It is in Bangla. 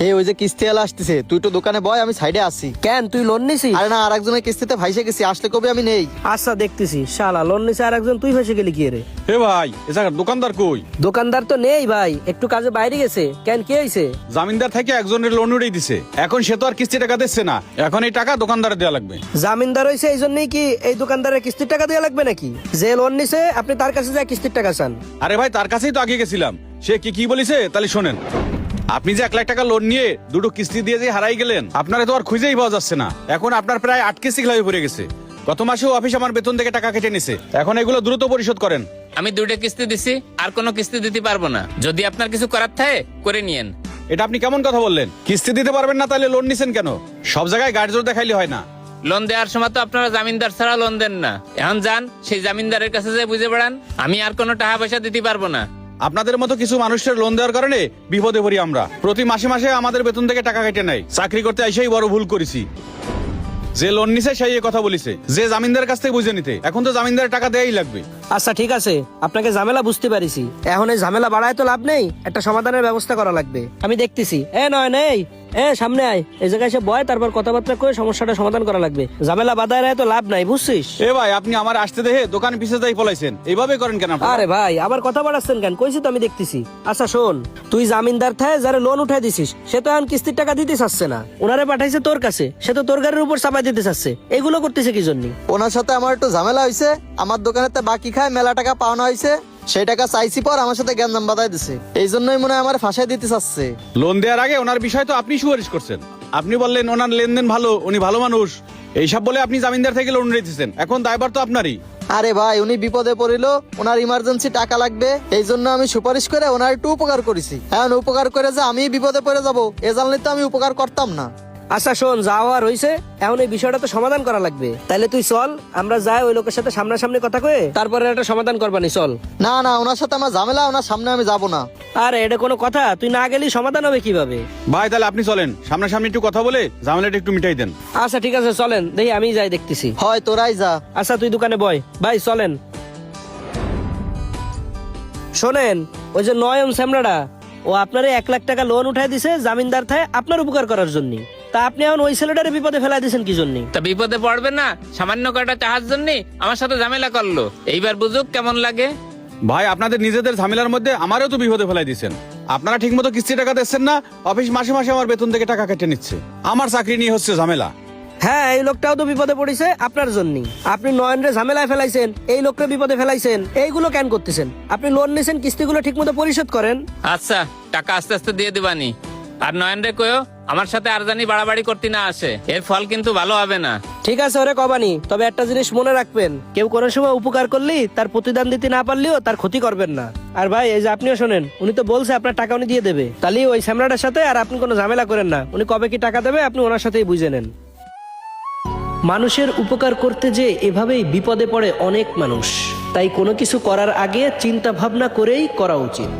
এই ওই যে কিস্তিওয়ালা আসতেছে, তুই তো দোকানে বয়, আমি সাইডে আসি। কেন তুই লোন নিছিস? আরে না, আরেকজনের কিস্তিতে ভাইসে গেছি, আসলে কবে আমি নেই। আচ্ছা দেখতেছি, শালা লোন নিছে আর একজন, তুই ফেসে গেলি কি রে? হে ভাই, এ জায়গার দোকানদার কই? দোকানদার তো নেই ভাই, একটু কাজে বাইরে গেছে। কেন কি হয়েছে? জামিনদার থেকে একজনের লোন উড়িয়ে দিছে, এখন সে তো আর কিস্তি টাকা দিচ্ছে না, এখন এই টাকা দোকানদারে দেওয়া লাগবে। জামিনদার হয়েছে এই জন্যই কি এই দোকানদারের কিস্তির টাকা দেওয়া লাগবে নাকি? যে লোন নিছে আপনি তার কাছে যা কিস্তির টাকা চান। আরে ভাই, তার কাছেই তো আগে গেছিলাম, সে কি কি বলেছে তাহলে শোনেন। আপনি যে 1 লাখ টাকা লোন নিয়ে দুটো কিস্তি দিয়ে যে হারাই গেলেন, আপনারা তো আর খুঁজেই পাওয়া যাচ্ছে না। এখন আপনার প্রায় 8 কিস্তি খেলাপি পড়ে গেছে। গত মাসেও অফিস আমার বেতন থেকে টাকা কেটে নিছে, এখন এগুলো দ্রুত পরিশোধ করেন। আমি 2টা কিস্তি দিছি, আর কোনো কিস্তি দিতে পারবো না। যদি আপনার কিছু করার থাকে করে নিয়েন। এটা আপনি কেমন কথা বললেন? কিস্তি দিতে পারবেন না তাহলে লোন নিছেন কেন? সব জায়গায় গাড়ি জোর দেখাইলে হয় না। লোন দেওয়ার সময় তো আপনারা জামিনদার ছাড়া লোন দেন না। এখন যান সেই জামিনদারের কাছে যে বুঝে বেড়ান, আমি আর কোনো টাকা পয়সা দিতে পারবো না। আপনাদের মতো কিছু মানুষের লোন দেওয়ার কারণে বিপদে পড়ি আমরা। প্রতি মাসে মাসে আমাদের বেতন থেকে টাকা কেটে নেয়। চাকরি করতে এসেই বড় ভুল করেছি। যে লোন নিছে সেই কথা বলিছে, যে জামিনদারের কাছ থেকে বুঝে নিতে। এখন তো জামিনদারের টাকা দেয়াই লাগবে। আচ্ছা ঠিক আছে, আপনাকে ঝামেলা বুঝতে পারিছি। এখন এই ঝামেলা বাড়ায় তো লাভ নেই, একটা সমাধানের ব্যবস্থা করা লাগবে। আমি দেখতেছি। নয় নেই, সামনে আয়, এই জায়গায় এসে বয়, তারপর কথাবার্তা করে সমস্যাটা সমাধান করা লাগবে। ঝামেলা বাধায় তো লাভ নাই, বুঝছিস? এ ভাই, আপনি আমার আসতে দেখে দোকান পিছে যাই পলাইছেন, এইভাবে করেন কেন আপনারা? আরে ভাই, আবার কথা বাড়াচ্ছেন কেন? কইছি তো আমি দেখতেছি। আচ্ছা শোন, তুই জামিনদার থাকে যারা লোন উঠাই দিছিস, সে তো এখন কিস্তির টাকা দিতে চাচ্ছে না। ওনারে পাঠাইছে তোর কাছে, সে তো তোর গাড়ির উপর চাপাই দিতে চাচ্ছে। এগুলো করতেছে কি জন্য? ওনার সাথে আমার একটু ঝামেলা হয়েছে, আমার দোকানেতে বাকি খায় মেলা টাকা পাওনা হয়েছে, সেই টাকা চাইছি পর আমার সাথে জ্ঞান বাধাই দিছে। এই জন্যই মনে হয় আমার ফাঁসাই দিতে চাচ্ছে। লোন দেওয়ার আগে ওনার বিষয় তো আপনি সুপারিশ করছেন। আপনি বললেন ওনার লেনদেন ভালো, উনি ভালো মানুষ, এইসব বলে আপনি জামিনদার থেকে লোন নিতেছেন। এখন দায়ভার তো আপনারই। আরে ভাই, উনি বিপদে পড়িল, ওনার ইমার্জেন্সি টাকা লাগবে, এই জন্য আমি সুপারিশ করে ওনার একটু উপকার করেছি। এখন উপকার করে যে আমি বিপদে পড়ে যাব, এ জানলে তো আমি উপকার করতাম না। আচ্ছা শোন, যা হওয়ার হয়েছে, এখন এই বিষয়টা তো সমাধান করা লাগবে। তাইলে তুই চল, আমরা যাই ওই লোকের সাথে সামনাসামনি কথা কয়ে তারপরে একটা সমাধান করবানি। চল। না না, ওনার সাথে আমার ঝামেলা, ওনার সামনে আমি যাব না। আরে এটা কোনো কথা? তুই না গেলেই সমাধান হবে কিভাবে? ভাই তাহলে আপনি চলেন, সামনাসামনি একটু কথা বলে ঝামেলাটা একটু মিটাই দেন। আচ্ছা ঠিক আছে, চলেন, দেখি আমি যাই দেখতেছি। হয় তোরাই যা। আচ্ছা তুই দোকানে বয়। ভাই চলেন। শোনেন, ওই যে নয়ন শ্যামলাডা, ও আপনারে 1 লাখ টাকা লোন উঠাই দিছে জামিনদার থাকে আপনার উপকার করার জন্য। তা আপনি এখন ওই ছেলেটারে বিপদে ফেলাই দিয়েছেন কি জন্য? তা বিপদে পড়বে না, সামান্য কয়টা চাহার জন্য আমার সাথে ঝামেলা করলো। এইবার বুঝুক কেমন লাগে। ভাই, আপনাদের নিজেদের ঝামেলার মধ্যে আমারও তো বিপদে ফেলাই দিচ্ছেন। আপনারা ঠিক মতো কিস্তি টাকা দিচ্ছেন না, অফিস মাসে মাসে আমার বেতন থেকে টাকা কেটে নিচ্ছে। আমার চাকরি নিয়ে হচ্ছে ঝামেলা। হ্যাঁ, এই লোকটাও তো বিপদে পড়েছে আপনার জন্য। আপনি নয়নরে ঝামেলায় ফেলাইছেন, এই লোকটা বিপদে ফেলাইছেন। এইগুলো কেন করতেছেন? আপনি লোন নিছেন, কিস্তিগুলো ঠিক মতো পরিশোধ করেন। আচ্ছা, টাকা আস্তে আস্তে দিয়ে দিবানি। আর নয়ন রে কয়ো আমার সাথে আর জানি বাড়াবাড়ি করতে না আসে, এর ফল কিন্তু ভালো হবে না। ঠিক আছে ওরে কবানি, তবে একটা জিনিস মনে রাখবেন, কেউ কোনো সময় উপকার করলি তার প্রতিদান দিতে না পারলেও তার ক্ষতি করবেন না। আর ভাই, এই যে আপনিও শোনেন, উনি তো বলছে আপনার টাকা উনি দিয়ে দেবে। তাহলে ওই শ্যামলাটার সাথে আর আপনি কোনো ঝামেলা করেন না। উনি কবে কি টাকা দেবে আপনি ওনার সাথেই বুঝে নেন। মানুষের উপকার করতে যে এভাবেই বিপদে পড়ে অনেক মানুষ, তাই কোনো কিছু করার আগে চিন্তা ভাবনা করেই করা উচিত।